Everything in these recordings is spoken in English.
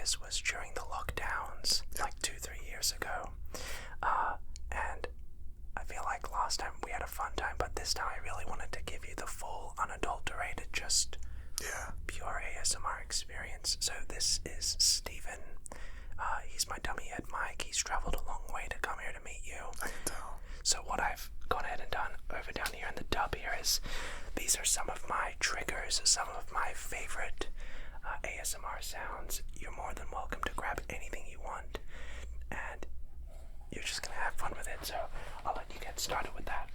Poggers was during the lockdowns, like 2-3 years ago. And I feel like last time we had a fun time, but this time I really wanted to give you the full, unadulterated, just pure ASMR experience. So this is Steven. He's my dummy head mic. He's traveled a long way to come here to meet you. I can tell. So what I've gone ahead and done over down here in the tub here is, these are some of my triggers, some of my favorite ASMR sounds. You're more than welcome to grab anything you want, and you're just gonna have fun with it. So I'll let you get started with that.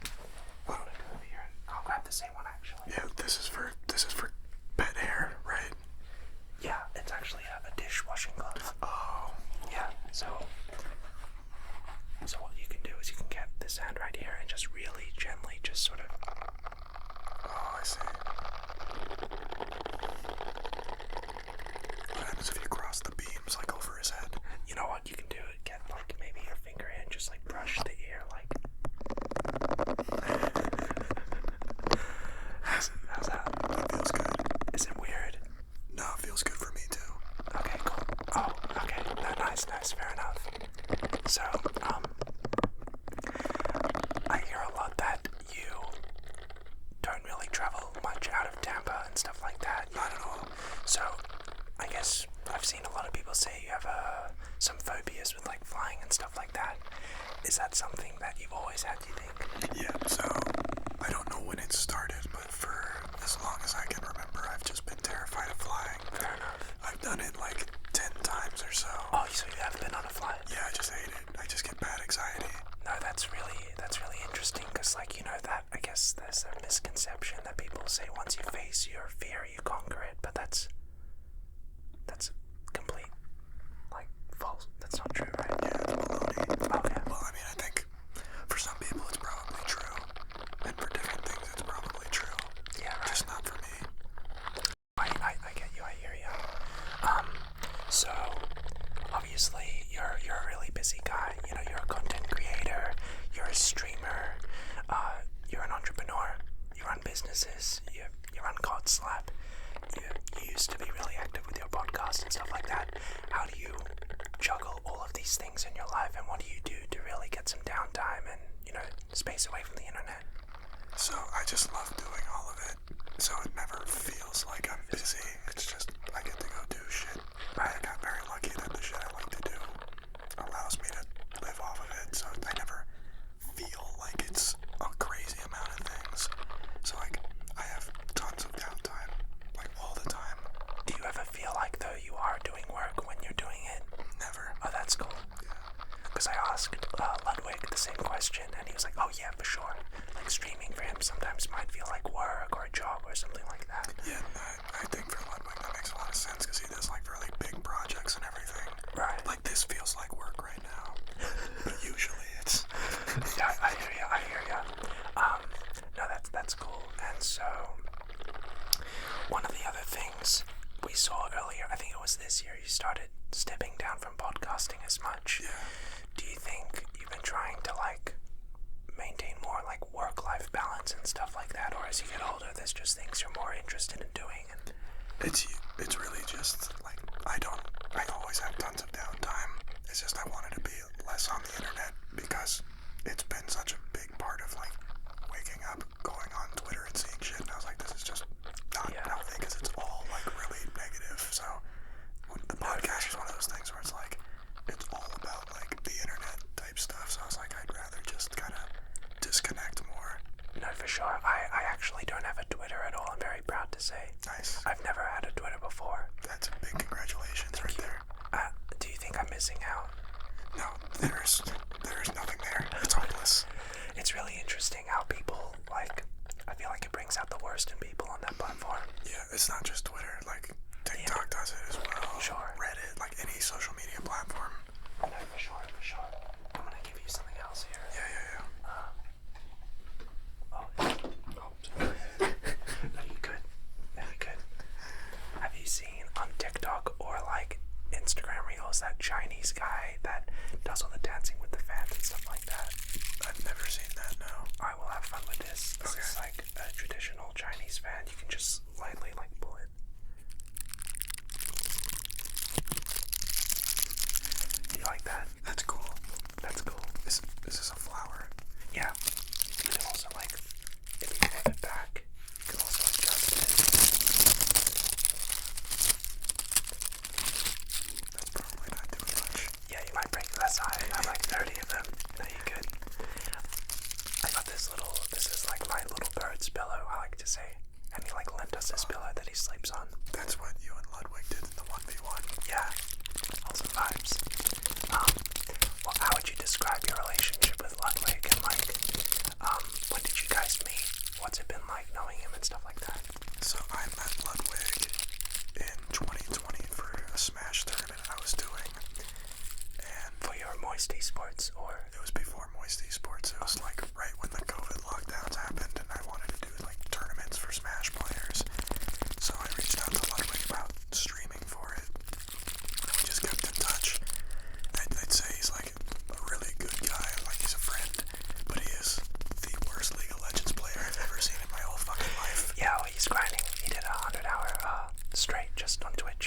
I'm gonna go over here and I'll grab the same one actually. Yeah, this is for pet hair, right? Yeah, it's actually a dishwashing glove. Oh. Yeah, so what you can do is you can get this hand right here and just really gently just sort of... Oh, I see. What happens if you cross the beams, like, over his head? You know what you can do? Get, like, maybe your finger in, just, like, brush the ear, like... How's that? That feels good. Is it weird? No, it feels good for me, too. Okay, cool. Oh, okay. No, nice, fair enough. So, I hear a lot that you don't really travel much out of Tampa and stuff like that. Not at all. So, I guess I've seen a lot of people say you have some phobias with like flying and stuff like that. Is that something that you've always had, do you think? Yeah, so I don't know when it started, but for as long as I can remember, I've just been terrified of flying. Fair enough. I've done it like 10 times or so. Oh, so you have been on a flight? Yeah, I just hate it. I just get bad anxiety. No, that's really interesting, because like, you know, that I guess there's a misconception that people say once you face your fear you conquer it, but that's complete, like, false. That's not true, right? Yeah, it's baloney. Okay. Well, I mean, I think for some people it's probably true, and for different things it's probably true. Yeah, right. Just not for me. I get you, I hear you. So obviously you're a really busy guy. You know, you're a content creator, you're a streamer, you're an entrepreneur, you run businesses, you run CodSlap, you used to be really active with your podcast and stuff like that. How do you juggle all of these things in your life, and what do you do to really get some downtime and, you know, space away from the internet? So I just love doing all of it, so it never feels like I'm busy. It's just I get to go do shit. I got very lucky that the shit I like to do allows me to live off of it, so I never feel like it's a crazy amount of things. So like I have tons of downtime, like all the time. Do you ever feel like though you are doing work when you're doing it? Never. Oh, that's cool. Because I asked Ludwig the same question, and he was like, oh yeah, for sure. Like, streaming for him sometimes might feel like work or a job or something like that. Yeah, I think for Ludwig that makes a lot of sense, because he does like really big projects and everything. Right. Like this feels like work right now, but usually it's... Yeah, I hear ya. No, that's cool. And so, one of the other things we saw earlier, I think it was this year, you started stepping down from podcasting as much. Yeah. Do you think you've been trying to like maintain more like work-life balance and stuff like that, or as you get older there's just things you're more interested in doing? And It's really just like I always have tons of downtime. It's just I wanted to be less on the internet, because it's been such a big part of like waking up, going on Twitter and seeing shit, and I was like, this is just not healthy, because it's all like really negative. So the podcast is one of those things where it's like it's all about like the internet type stuff, so I was like, I'd rather just kind of disconnect more. no, for sure. I actually don't have a Twitter at all, I'm very proud to say. Nice. I've never had a Twitter before. That's a big congratulations. Thank you. There. Do you think I'm missing out? No, there's nothing there. It's hopeless. It's really interesting how people, like, I feel like it brings out the worst in people on that platform. Yeah, it's not just Twitter, like TikTok does it as well. Sure. Reddit, like any social media platform. No, for sure. I'm gonna give you something else here. Yeah. No, you good. Have you seen on TikTok or like Instagram Reels that Chinese guy that does all the dancing with the fans and stuff like that? I've never seen that, no. Alright, we'll have fun with this. This is like a traditional Chinese fan. You can just lightly like pull it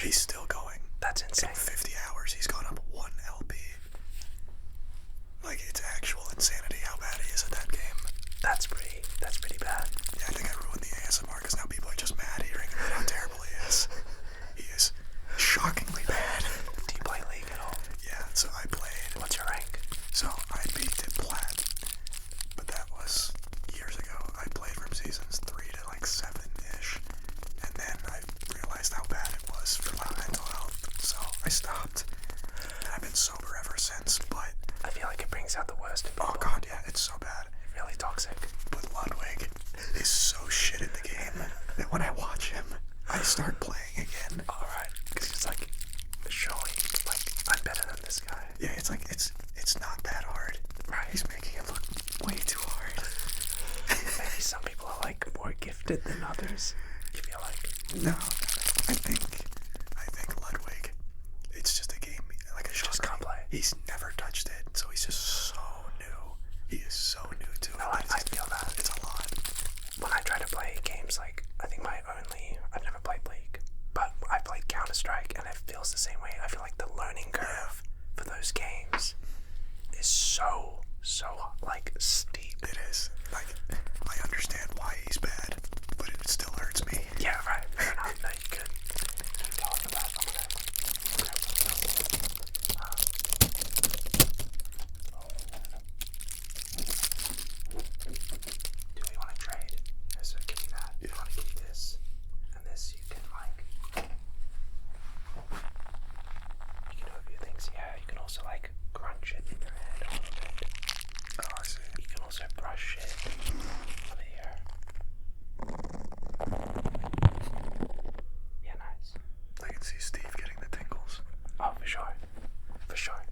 much? He's still going. That's insane. In 50 hours, he's gone up 1 LP. Like, it's actual insanity how bad he is at that game. That's pretty bad. Yeah, I think I ruined the ASMR because now people are just mad hearing how terrible he is. He is shockingly bad. Do you play League at all? Yeah, so I played. What's your rank? So I beat it plat, but that was years ago. I played from seasons 3 to like 7-ish, and then I realized how bad it was for my mental health, so I stopped. And I've been sober ever since, but I feel like it brings out the worst in people. oh god, yeah, it's so bad. Really toxic. But Ludwig is so shit at the game that when I watch him, I start playing again. Alright, because it's like showing, like, I'm better than this guy. Yeah, it's like, it's not that hard. Right. He's making it look way too hard. Maybe some people are, like, more gifted than others. You feel like? No, I think Ludwig, it's just a game, like a Just can't play. He's never touched it, so he's just so new. He is so new to it. No, I feel that. It's a lot. When I try to play games, like, I think I've never played League, but I played Counter-Strike, and it feels the same way. I feel like the learning curve for those games is so, like, steep. It is. Like, I understand why he's bad, but it still hurts me. Yeah, right. Fair enough. No, you could keep talking about it. Do we want to trade? So give me that. You want to keep this, and this you can like. You can do a few things. Yeah, you can also like crunch it in your head a little bit. Oh, I see. You can also brush it over here. Yeah, nice. I can see Steve getting the tingles. Oh, for sure. For sure.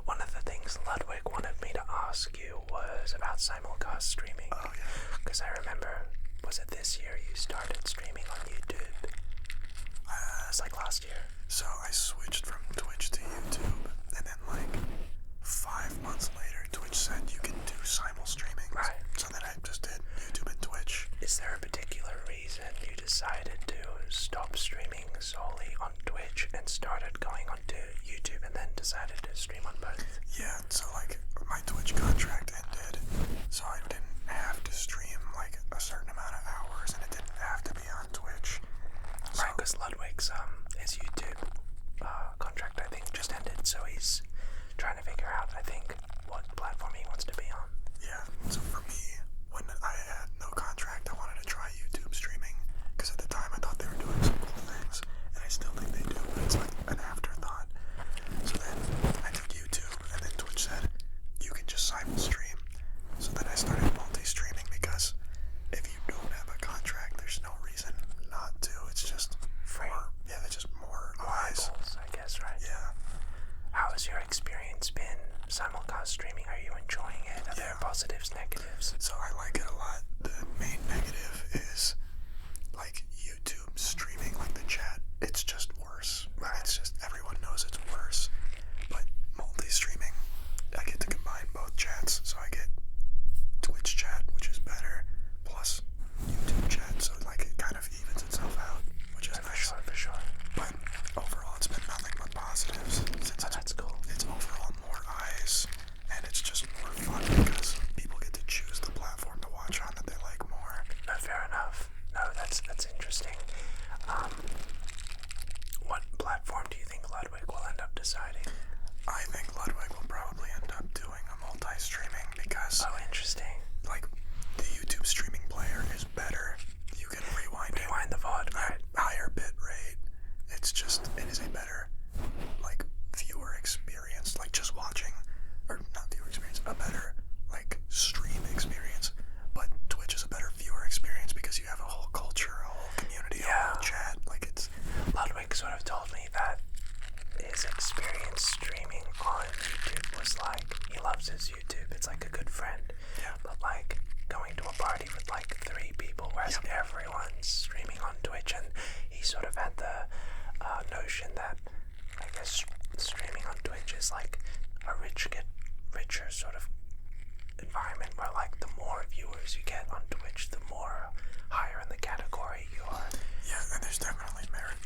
One of the things Ludwig wanted me to ask you was about simulcast streaming. Oh, yeah. Because I remember, was it this year you started streaming on YouTube? It was like last year. So I switched from Twitch to YouTube, and then like 5 months later, Twitch said you can do simul streaming. Right. So then I just did YouTube and Twitch. Is there a particular reason you decided to stop streaming solely on Twitch and started going onto YouTube and then decided to stream on both? Yeah, so like my Twitch contract ended, so I didn't have to stream like a certain amount of hours, and it didn't have to be on Twitch. So, Right, because Ludwig's his YouTube contract I think just ended, so he's trying to figure out I think what platform he wants to be on. yeah, so for me, when I had no contract, I wanted to try YouTube streaming, because at the time I thought they were doing some cool things, and I still think they do, but it's like an afterthought. So then I took YouTube, and then Twitch said, you can just simul stream. So then I started multi-streaming, because if you don't have a contract, there's no reason not to. It's just Free. it's just more eyes. Eyeballs, I guess, right? Yeah. How has your experience been simulcast streaming? Are you enjoying it? Are there positives, negatives? So I like it a lot. The main negative is like YouTube streaming, like the chat, it's just worse. Right. It's just, everyone knows it's worse. But multi-streaming, I get to combine both chats. So I get Twitch chat, which is better, plus YouTube chat. So like it kind of evens itself out, which is nice. For sure. But overall, it's been nothing but positives. Since That's cool. it's overall more eyes, and it's just more fun because people get to choose the platform to watch on that they like more. No, fair enough. No, that's interesting. What platform do you think Ludwig will end up deciding? I think Ludwig will probably end up doing a multi-streaming because, Oh, interesting. like, the YouTube streaming player is better. You can rewind the VOD, right? higher bit rate. It's just, it is a better, like, viewer experience. Like, just watching, or not viewer experience, a better, like, stream experience. But Twitch is a better viewer experience because you have a whole culture, a whole community, a whole chat. Like, it's... Ludwig sort of told me that his experience streaming on YouTube was like, he loves his YouTube, it's like a good friend. Yeah. But like going to a party with like 3 people, whereas everyone's streaming on Twitch, and he sort of had the notion that I guess streaming on Twitch is like a richer sort of environment where like the more viewers you get on Twitch, the more higher in the category you are. Yeah, and there's definitely merit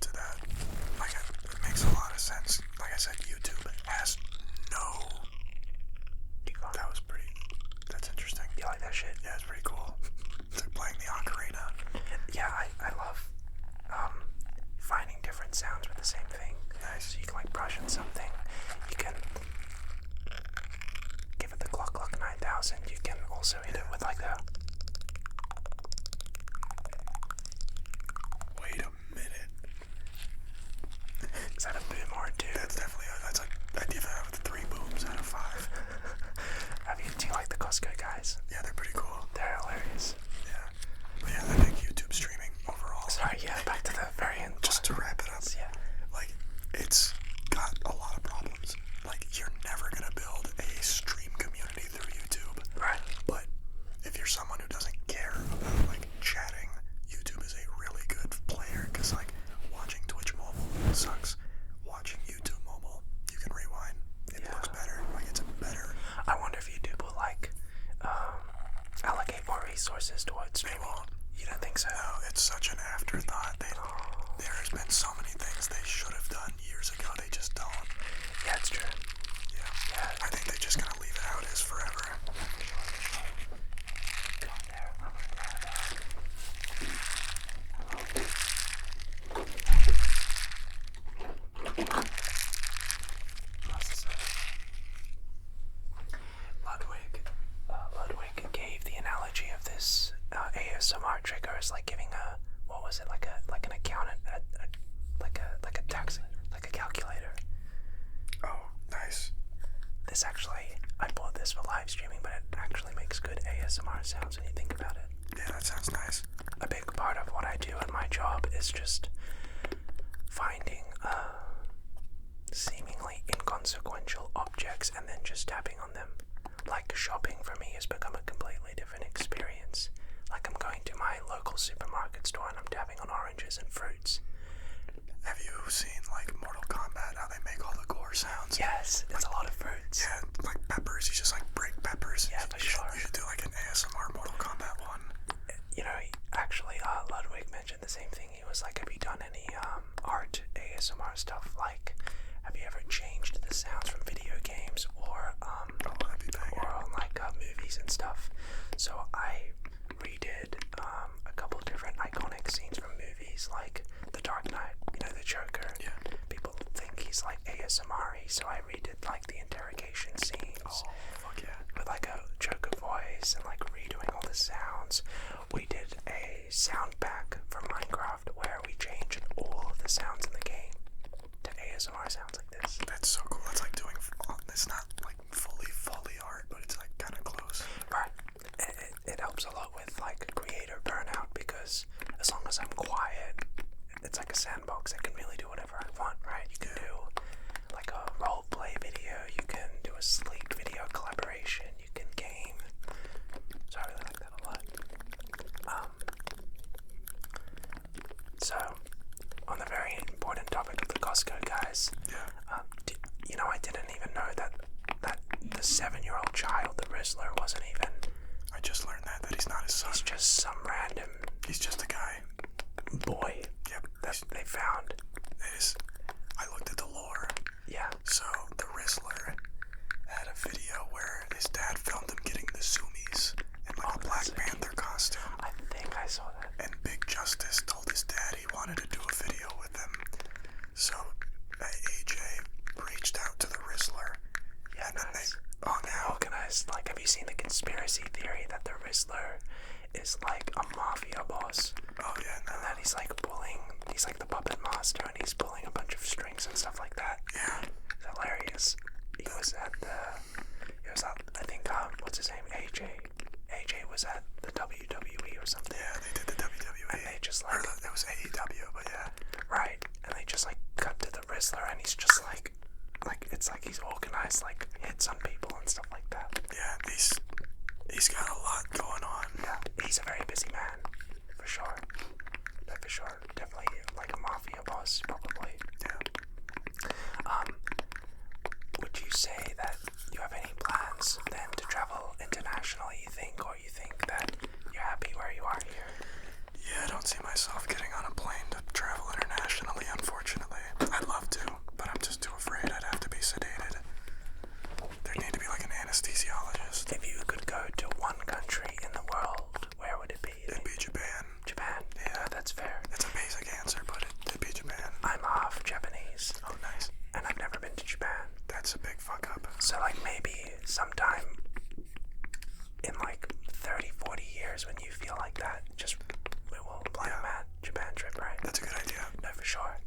is just finding seemingly inconsequential objects and then just tapping on them. Like, shopping for me has become a completely different experience. Like, I'm going to my local supermarket store and I'm tapping on oranges and fruits. Have you seen, like, Mortal Kombat, how they make all the gore sounds? Yes, it's a lot of fruits. Yeah, like peppers, you just, like, break peppers. Yeah, for sure. You should do, like, an ASMR Mortal Kombat one. You know, actually, Ludwig mentioned the same thing. He was like, have you done any art ASMR stuff? Like, have you ever changed the sounds from video games or like movies and stuff? So I redid a couple different iconic scenes from movies, like The Dark Knight, you know, the Joker. Yeah. People think he's like ASMR-y, so I redid like the interrogation scenes. Oh, fuck yeah. With like a Joker voice and like redoing all the sounds. We did a sound pack for Minecraft where we changed all of the sounds in the game to ASMR sounds like this. That's so cool. That's like doing, it's not like fully art, but it's like kind of close. Right. It helps a lot with like creator burnout because as long as I'm quiet, it's like a sandbox. I can really do whatever I want, right? You can do like a role play video, you can do a sleep video collaboration, you can game. So I really like that a lot. So on the very important topic of the Costco Guys, you know, I didn't even know that the 7-year-old child, the Rizzler, wasn't even. I just learned that he's not his son. He's just some random. He's just a guy. Boy. Yep. That they found. It is. I looked at the lore. Yeah. So the Rizzler had a video where his dad filmed him getting the zoomies in like a Black Panther costume. I think I saw that. And Big Justice told his dad he wanted to do a video with him. So AJ reached out to the Rizzler. Yeah, and then they hung out. Organized. Like, have you seen the conspiracy theory that the Rizzler is like a mafia boss? Oh yeah, no. And that he's like the puppet master and he's pulling a bunch of strings and stuff like that. Yeah. It's hilarious. He was at I think, what's his name? AJ was at the WWE or something. Yeah, they did the WWE. And they just like. It was AEW, but yeah. Right. And they just like cut to the Rizzler and he's just like it's like he's organized like hits on people and stuff like that. Yeah, he's got a lot going on. Yeah, he's a very busy man, for sure. No, for sure. Definitely like a mafia boss, probably. Yeah. Would you say that you have any plans then to travel internationally, you think, or you think that you're happy where you are here? Yeah, I don't see myself getting on a plane to travel internationally, unfortunately. I'd love to, but I'm just too afraid I'd have to be sedated. There'd need to be like an anesthesiologist. If you could go to one country in the world, where would it be? It'd be Japan. Japan? Yeah. That's fair. It's a basic answer, but it'd be Japan. I'm half Japanese. Oh, nice. And I've never been to Japan. That's a big fuck up. So like maybe sometime in like 30, 40 years when you feel like that, just we will plan a Japan trip, right? That's a good idea. No, for sure.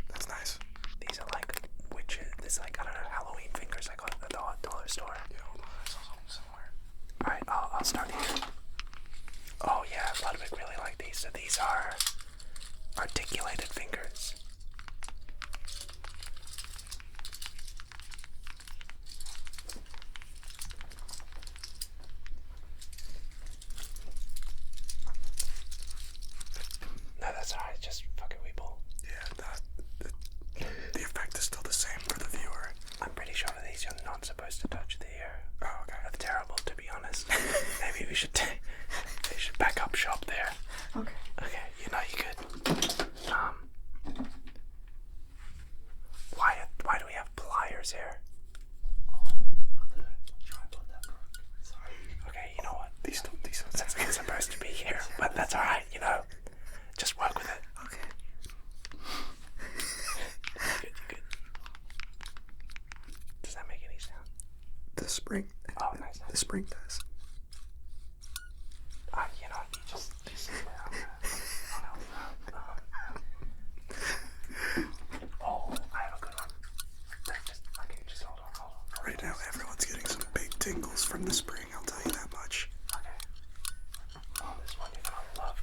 That's nice. These are like witches. This like, I don't know, Halloween fingers I got at the dollar store. Yeah, hold on, I saw something somewhere. Alright, I'll start here. Oh yeah, Ludwig really like these. So these are articulated fingers. No, that's alright, just fucking weeble. Yeah, the effect is still the same for the viewer. I'm pretty sure that these you're not supposed to touch the ear. Oh, okay. That's terrible, to be honest. Maybe we should back up shop there. Okay. Okay, you know you could. Why do we have pliers here? Okay, you know what? These That's not supposed to be here, but that's alright, you know. Just work with it. Okay. You're good. Does that make any sound? The spring. Oh, nice. The spring does. You know, you just oh, I have a good one. Just hold on. Right now, everyone's getting some big tingles from the spring, I'll tell you that much. Okay. Oh, this one you're gonna love.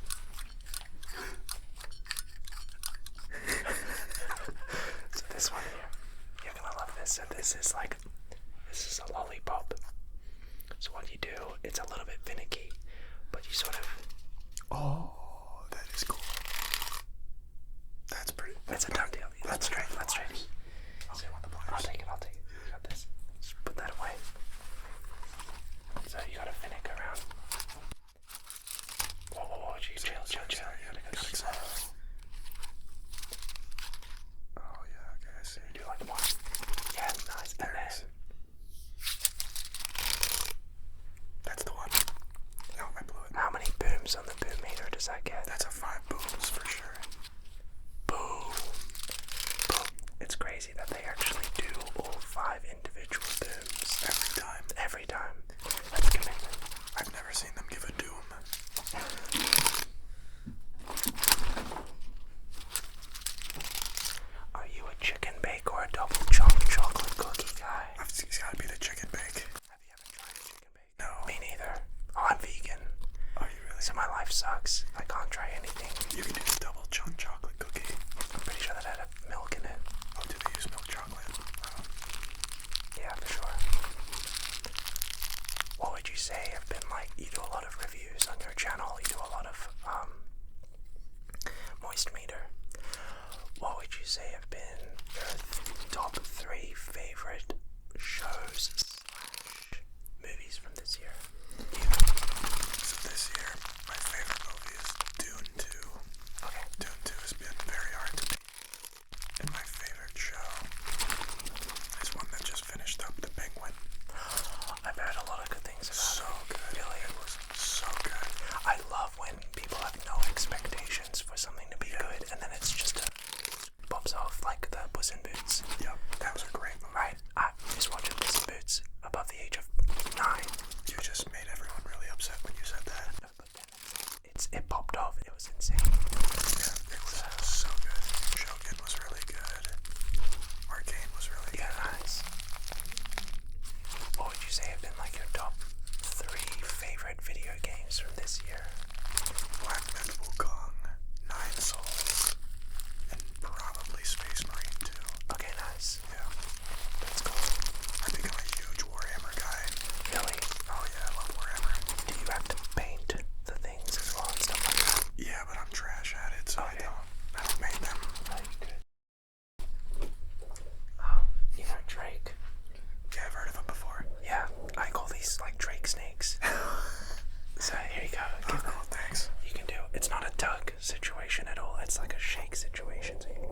tug situation at all. It's like a shake situation. So you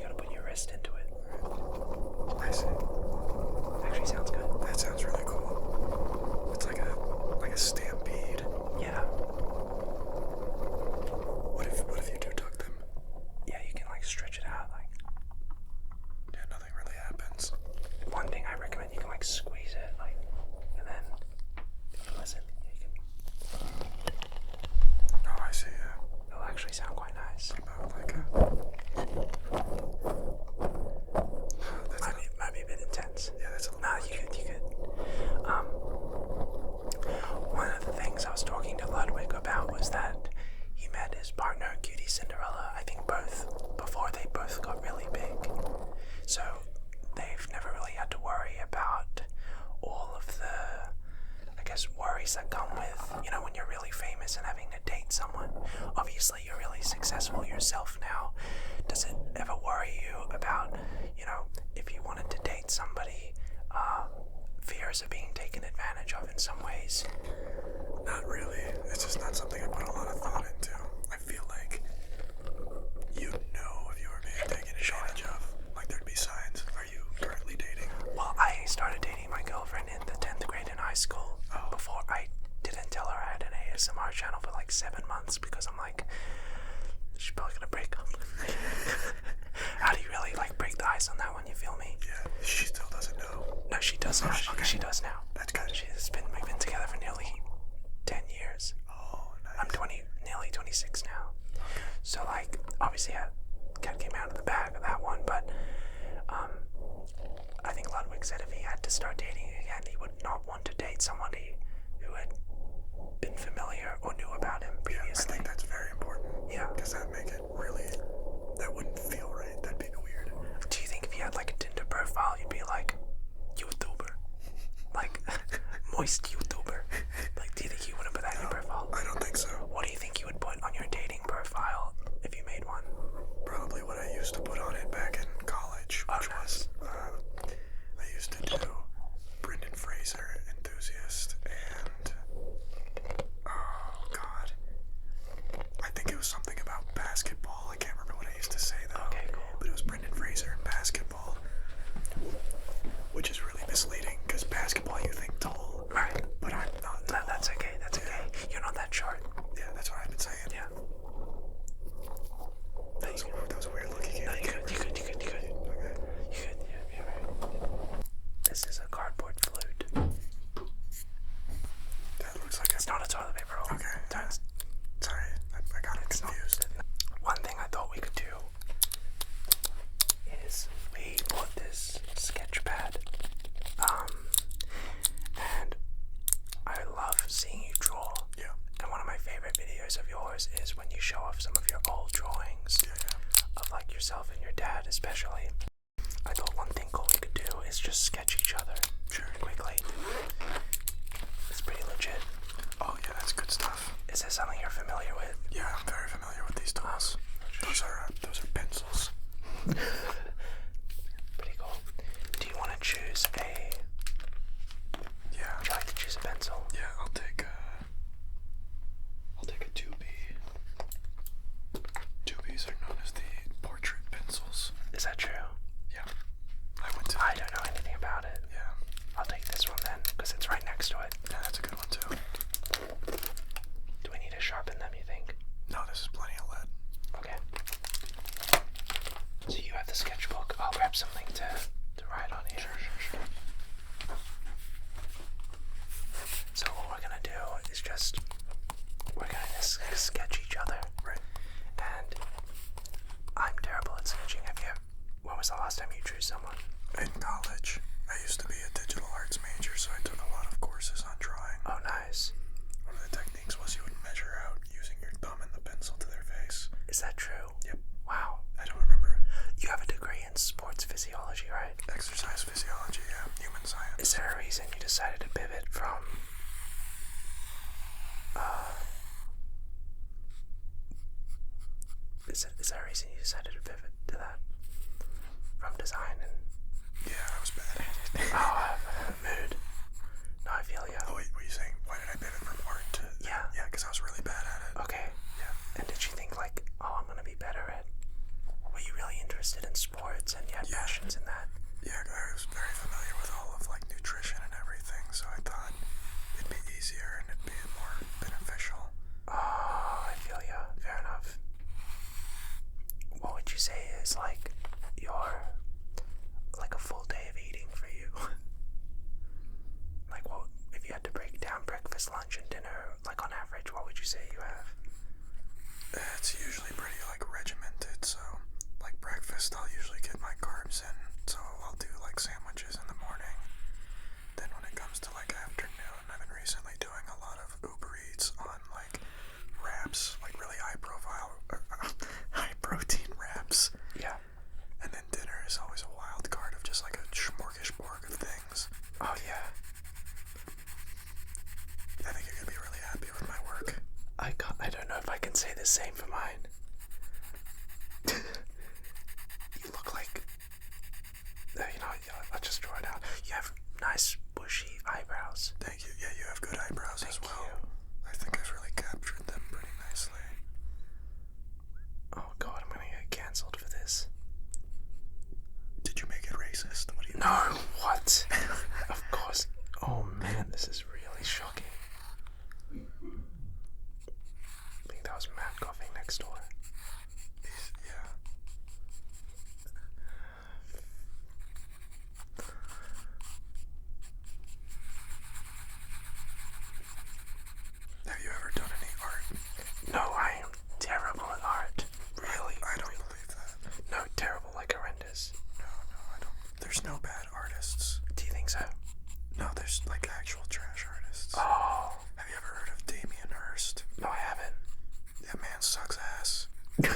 gotta put your wrist into it. I see. Actually sounds good. That sounds really cool. It's like a stampede. Yeah. What if you do tug them? Yeah, you can like stretch it out. Like, yeah, nothing really happens. one thing I recommend, you can like squeeze it, like, and then listen. You can. Oh, I see. Yeah. It'll actually sound quite nice. About like a. Might be a bit intense. Yeah, that's a little. Nah, you could. One of the things I was talking to Ludwig about was that he met his partner, Cutie Cinderella, I think before they both got really big. So they've never really had to worry about all of the, I guess, worries that come with, you know, when you're really famous and having to date someone. Obviously, you're really successful yourself now. Does it ever worry you about, you know, if you wanted to date somebody, fears of being taken advantage of in some ways? Not really. It's just not something I put a lot of thought into. I feel like you know if you were being taken advantage of. Like there'd be signs. Are you currently dating? Well, I started dating my girlfriend in the 10th grade in high school. Before I didn't tell her I had an ASMR channel for like 7 months because I'm like, she's probably gonna break up. How do you really like break the ice on that one? You feel me? Yeah. She still doesn't know. No, she does now. Okay. She does now. That's good. We've been together for nearly 10 years. Oh, nice. I'm nearly 26 now. So like, obviously I came out of the bag of that one, but I think Ludwig said if he had to start dating again, he would not want to date somebody who had been familiar or knew about him previously. I think that's very important. Yeah. Because that wouldn't feel right. That'd be weird. Do you think if you had like a Tinder profile, you'd be like, YouTuber? Like, moist YouTuber? Like, do you think you wouldn't put that in your profile? I don't think so. What do you think you would put on your dating profile if you made one? Probably what I used to put on it back in college, which was, I used to do Brendan Fraser enthusiast and, oh god, I think it was something about basketball. I can't remember what I used to say though. Okay, cool. But it was Brendan Fraser and basketball, which is really misleading because basketball you think tall. Right. But I'm not tall. That's okay. That's okay. You're not that short. Yeah, that's what I've been saying. Yeah. That was a weird look you gave me. You could. Okay. You could, yeah, right. This is a cardboard flute. That looks like It's not a toilet paper roll. Okay. It's Sorry, I got it confused. one thing I thought we could do is we bought this sketch pad. And I love seeing you draw. Yeah. And one of my favorite videos of yours is when you show off some of your old drawings of like yourself and your dad especially. I thought one thing cool we could do is just sketch each other quickly. It's pretty legit. Oh yeah, that's good stuff. Is this something you're familiar with? Yeah, I'm very familiar with these tools. Those are pencils. Pretty cool. Do you want to choose a... Yeah. Would you like to choose a pencil? Yeah, I'll take a 2B. 2Bs are known as the portrait pencils. Is that true? Yeah. I don't know anything about it. Yeah. I'll take this one then, because it's right next to it. Yeah, that's a good one too. Do we need to sharpen them, you think? No, this is plenty of lead. Okay. So you have the sketchbook. I'll grab something to write on here. Sure. So what we're gonna do is we're gonna sketch each other. Right. And I'm terrible at sketching. When was the last time you drew someone? In college, I used to be a digital arts major, so I took a lot of courses on drawing. Oh, nice. One of the techniques was you would measure out using your thumb and the pencil to their face. Is that true? Yep. Wow. I don't remember. You have a degree in sports physiology, right? Exercise physiology, yeah. Human science. Is there a reason you decided to pivot from is there a reason you decided to pivot to that? From design and... Yeah, I was bad at it. Mood. No, I feel you. Oh, wait, what are you saying? Why did I pivot from art to... Yeah. Yeah, because I was really bad at it. say you have? It's usually pretty like regimented, so like breakfast I'll usually get my carbs in, so I'll do like sandwiches in the morning. Then when it comes to like afternoon, I've been recently doing a lot of Uber Eats on like wraps, like really high profile, high protein wraps. Yeah. And then dinner is always a wild card of just like a smorgasbord of things. Oh yeah. I think you're gonna be really happy with my work. I don't know if I can say the same for mine. You look like, I'll just draw it out. You have nice bushy eyebrows. Thank you. Yeah, you have good eyebrows as well. Thank you. I think I've really captured them pretty nicely. Oh god, I'm gonna get cancelled for this. Did you make it racist? What do you mean? No, what? Of course. Oh man, this is really shocking. I think that was Matt coughing next door. Yeah. Have you ever done any art? No, I am terrible at art. Really? I don't believe that. No, terrible, like horrendous. No, I don't. There's no bad artists. Do you think so? No, there's like actual trash artists. Oh. Have you ever heard of Damien Hirst? No, I haven't. That man sucks ass. I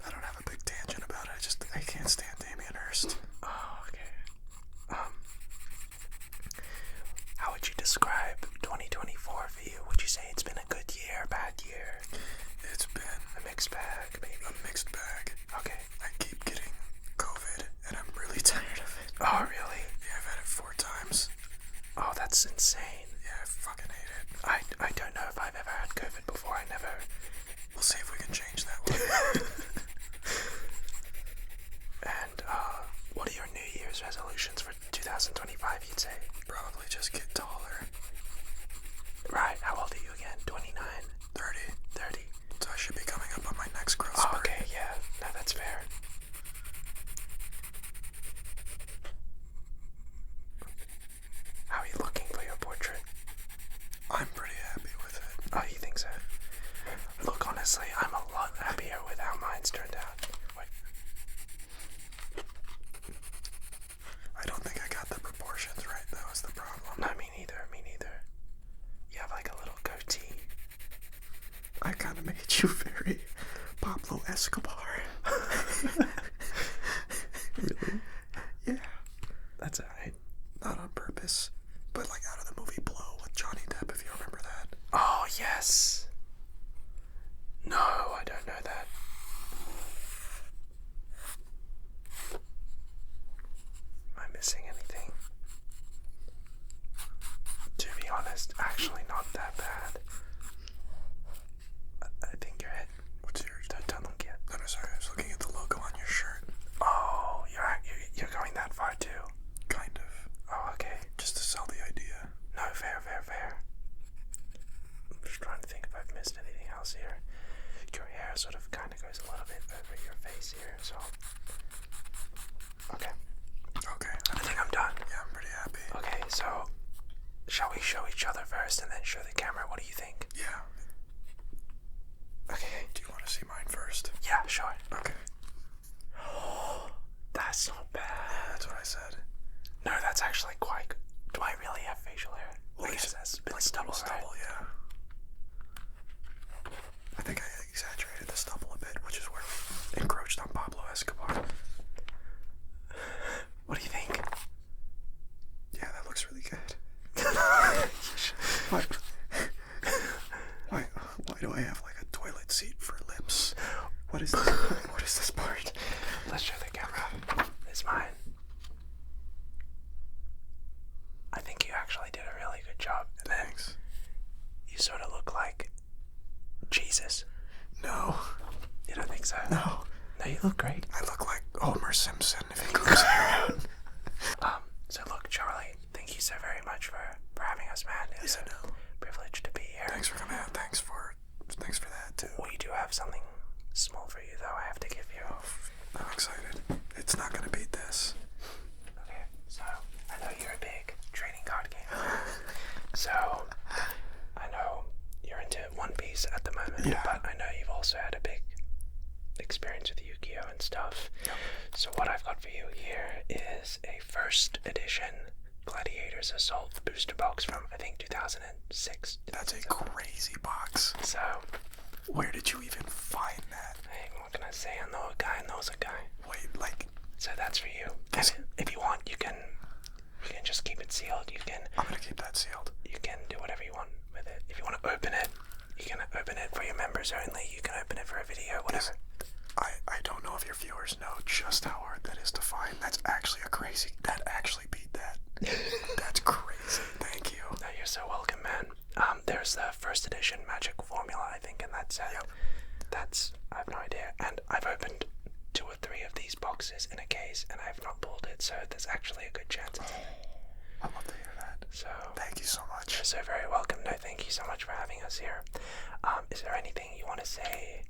don't have a big tangent about it. I can't stand Damien Hirst. Oh, okay. How would you describe 2024 for you? Would you say it's been a good year, bad year? It's been A mixed bag, maybe? a mixed bag. Okay. I keep getting COVID, and I'm really tired of it. Oh, really? Yeah, I've had it 4 times. Oh, that's insane. Yeah, I fucking hate it. I don't know if I've ever had COVID before. I never. We'll see if we can change that one. And, what are your New Year's resolutions for 2025, you'd say? Probably just get taller. Right, how old are you again? 29? 30. 30? So I should be coming up on my next growth Oh, spurt. okay, yeah. No, that's fair. How are you looking for your portrait? I'm pretty happy with it. Oh, you think so? Look, honestly, I'm a lot happier with how mine's turned out. Wait. I don't think I got the proportions right, though, is the problem. No, me neither, me neither. You have like a little goatee. I kind of made you very Pablo Escobar. Really? Yeah. That's alright. Not on purpose, but like out of the movie Blow with Johnny Depp, if you remember that. Oh, yes. No, I don't know that. Am I missing anything? To be honest, actually not that bad. I think your head. What's yours? Don't look yet. No, sorry, I was looking at the logo on your shirt. Oh, you're going that far too. Kind of. Oh, okay. Just to sell the idea. No, fair. I'm just trying to think if I've missed anything else here. Your hair sort of kind of goes a little bit over your face here, so. Okay. Okay. I think I'm done. Yeah, I'm pretty happy. Okay, so shall we show each other first and then show the camera? What do you think? Yeah. Okay. Do you want to see mine first? Yeah, sure. Okay. That's not bad. Yeah, that's what I said. No, that's actually quite good. Do I really have facial hair? Well, I guess that's a bit stubble, right? Stubble, yeah. I think I exaggerated the stubble a bit, which is where we encroached on Pablo Escobar. What do you think? Yeah, that looks really good. Why do I have like a toilet seat for lips? What is this? What is this part? Let's show the camera. It's mine. I think you actually did a really good job. And then Thanks. you sort of look like Jesus. No. You don't think so? No. No, you look great. I look like Homer Simpson if he grows hair out. So look, Charlie, thank you so very much for having us, man. It was a privilege to be here. Thanks for coming out. Thanks for that too. We do have something small for you, though, I have to give you. I'm excited. It's not gonna beat this. Okay, so I know you're a big trading card gamer. So I know Yeah. But I know you've also had a big experience with Yu-Gi-Oh! And stuff. Yep. So what I've got for you here is a first edition Gladiators Assault booster box from, I think, 2006. That's a crazy box. So, where did you even find that? hey, what can I say? I know a guy knows a guy. Wait, like... So that's for you. This... If you want, you can just keep it sealed. I'm gonna keep that sealed. You can do whatever you want with it. If you want to open it, you can open it for your members only. You can open it for a video, whatever. I don't know if your viewers know just how hard that is to find. That's actually a crazy... That actually beat that. That's crazy. Thank you. No, you're so welcome, man. There's the first edition Magic Formula, I think, in that set. Yep. I have no idea. And I've opened 2 or 3 of these boxes in a case, and I've not pulled it, so there's actually a good chance it's in it. I'd love to hear that. So, thank you so much. You're so very welcome. No, thank you so much for having us here. Is there anything you want to say